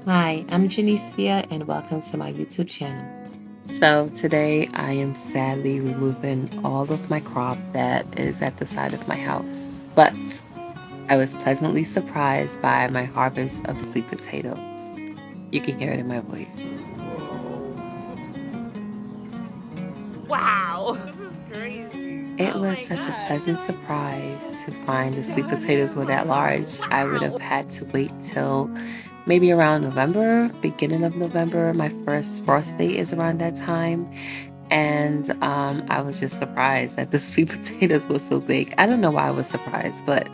Hi, I'm Janicia and welcome to my YouTube channel. So today I am sadly removing all of my crop that is at the side of my house. But I was pleasantly surprised by my harvest of sweet potatoes. You can hear it in my voice. Wow, this is crazy. It Oh was my such a god. pleasant surprise to find the sweet potatoes were that large. I would have Wow. had to wait till maybe around November, beginning of November. My first frost date is around that time. And I was just surprised that the sweet potatoes were so big. I don't know why I was surprised, but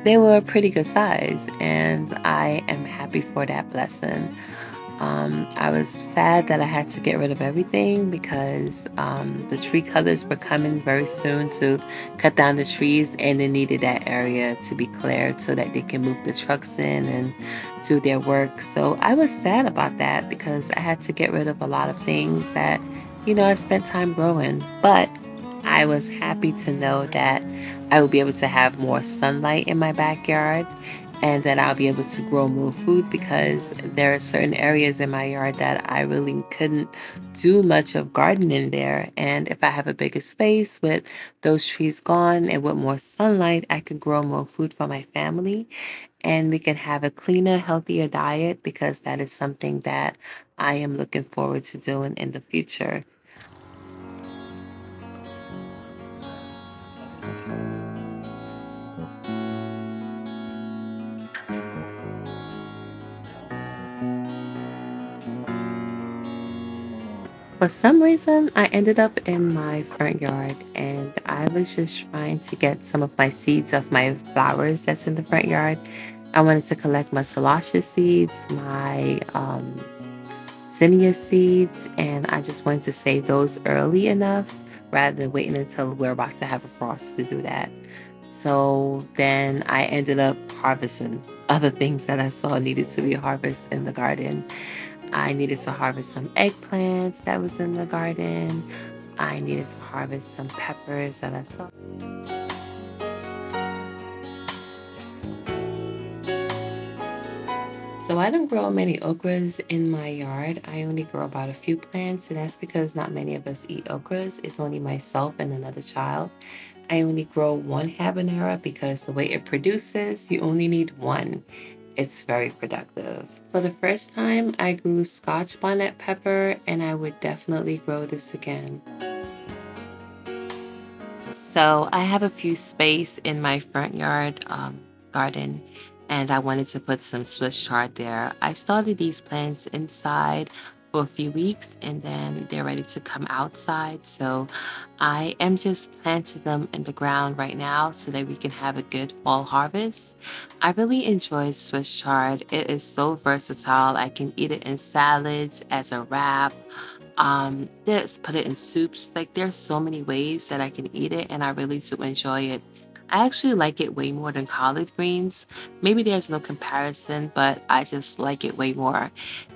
they were a pretty good size, and I am happy for that blessing. I was sad that I had to get rid of everything because the tree cutters were coming very soon to cut down the trees, and they needed that area to be cleared so that they can move the trucks in and do their work. So I was sad about that because I had to get rid of a lot of things that, I spent time growing. But I was happy to know that I will be able to have more sunlight in my backyard and that I'll be able to grow more food because there are certain areas in my yard that I really couldn't do much of gardening there. And if I have a bigger space with those trees gone and with more sunlight, I could grow more food for my family and we can have a cleaner, healthier diet because that is something that I am looking forward to doing in the future. For some reason, I ended up in my front yard and I was just trying to get some of my seeds of my flowers that's in the front yard. I wanted to collect my cilantro seeds, my zinnia seeds, and I just wanted to save those early enough rather than waiting until we're about to have a frost to do that. So then I ended up harvesting other things that I saw needed to be harvested in the garden. I needed to harvest some eggplants that was in the garden. I needed to harvest some peppers that I saw. So I don't grow many okras in my yard. I only grow about a few plants, and that's because not many of us eat okras. It's only myself and another child. I only grow one habanero because the way it produces, you only need one. It's very productive. For the first time, I grew Scotch bonnet pepper, and I would definitely grow this again. So I have a few space in my front yard garden, and I wanted to put some Swiss chard there. I started these plants inside for a few weeks, and then they're ready to come outside. So I am just planting them in the ground right now so that we can have a good fall harvest. I really enjoy Swiss chard. It is so versatile. I can eat it in salads, as a wrap, just put it in soups. Like there's so many ways that I can eat it, and I really do enjoy it. I actually like it way more than collard greens. Maybe there's no comparison, but I just like it way more.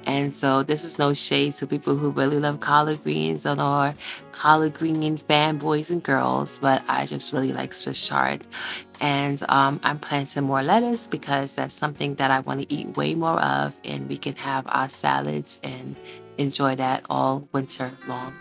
And so this is no shade to people who really love collard greens or collard green fanboys and girls, but I just really like Swiss chard. And I'm planting more lettuce because that's something that I want to eat way more of, and we can have our salads and enjoy that all winter long.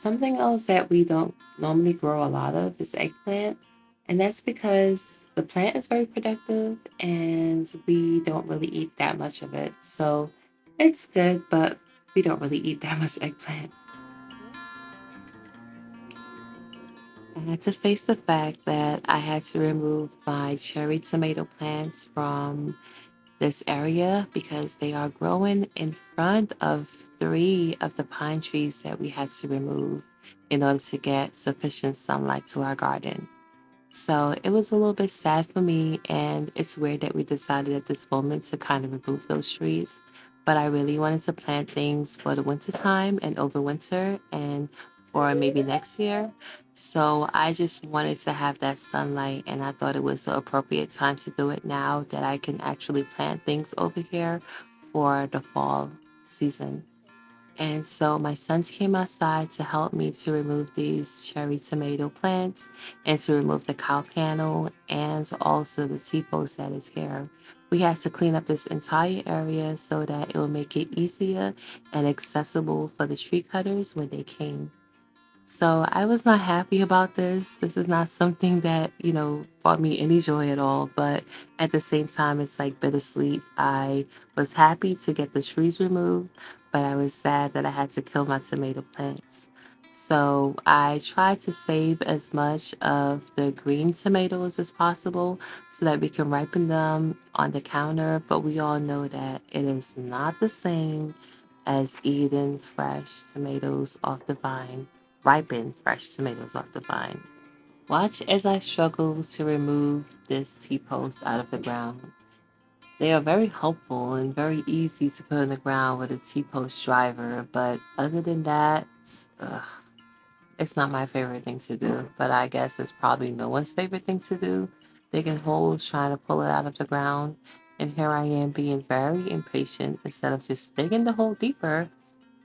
Something else that we don't normally grow a lot of is eggplant, and that's because the plant is very productive and we don't really eat that much of it. So it's good, but we don't really eat that much eggplant. I had to face the fact that I had to remove my cherry tomato plants from this area because they are growing in front of three of the pine trees that we had to remove in order to get sufficient sunlight to our garden. So it was a little bit sad for me, and it's weird that we decided at this moment to kind of remove those trees. But I really wanted to plant things for the winter time and over winter and for maybe next year. So I just wanted to have that sunlight, and I thought it was the appropriate time to do it now that I can actually plant things over here for the fall season. And so my sons came outside to help me to remove these cherry tomato plants and to remove the cow panel and also the T-post that is here. We had to clean up this entire area so that it would make it easier and accessible for the tree cutters when they came. So I was not happy about this. This is not something that, brought me any joy at all. But at the same time, it's like bittersweet. I was happy to get the trees removed, but I was sad that I had to kill my tomato plants. So I tried to save as much of the green tomatoes as possible so that we can ripen them on the counter. But we all know that it is not the same as eating fresh tomatoes off the vine, ripened fresh tomatoes off the vine. Watch as I struggle to remove this T-post out of the ground. They are very helpful and very easy to put in the ground with a T-post driver, but other than that, ugh, it's not my favorite thing to do. But I guess it's probably no one's favorite thing to do. Digging holes, trying to pull it out of the ground, and here I am being very impatient instead of just digging the hole deeper.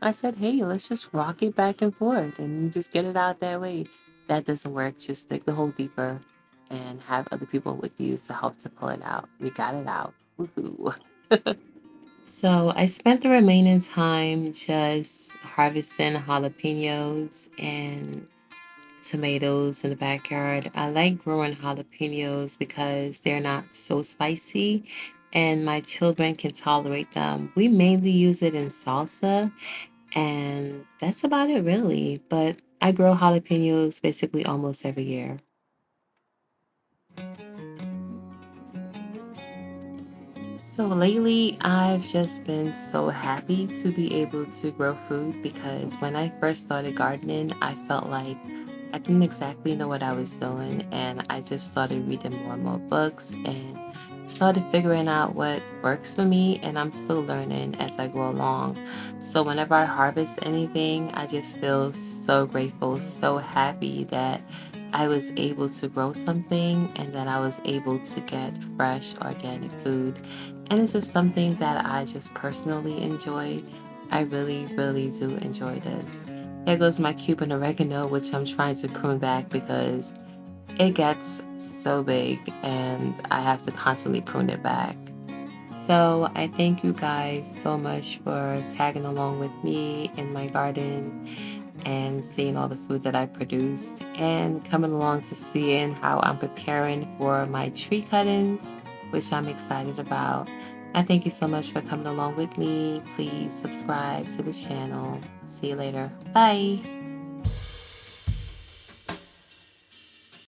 I said, hey, let's just rock it back and forth and just get it out that way. That doesn't work. Just dig the hole deeper and have other people with you to help to pull it out. We got it out. Woohoo. So I spent the remaining time just harvesting jalapenos and tomatoes in the backyard. I like growing jalapenos because they're not so spicy and my children can tolerate them. We mainly use it in salsa, and that's about it, really. But I grow jalapenos basically almost every year. So lately, I've just been so happy to be able to grow food because when I first started gardening, I felt like I didn't exactly know what I was doing, and I just started reading more and more books and started figuring out what works for me, and I'm still learning as I go along. So whenever I harvest anything, I just feel so grateful, so happy that I was able to grow something and that I was able to get fresh organic food. And it's just something that I just personally enjoy. I really, really do enjoy this. Here goes my Cuban oregano, which I'm trying to prune back because it gets so big and I have to constantly prune it back. So I thank you guys so much for tagging along with me in my garden and seeing all the food that I produced and coming along to seeing how I'm preparing for my tree cuttings, which I'm excited about. I thank you so much for coming along with me. Please subscribe to the channel. See you later. Bye.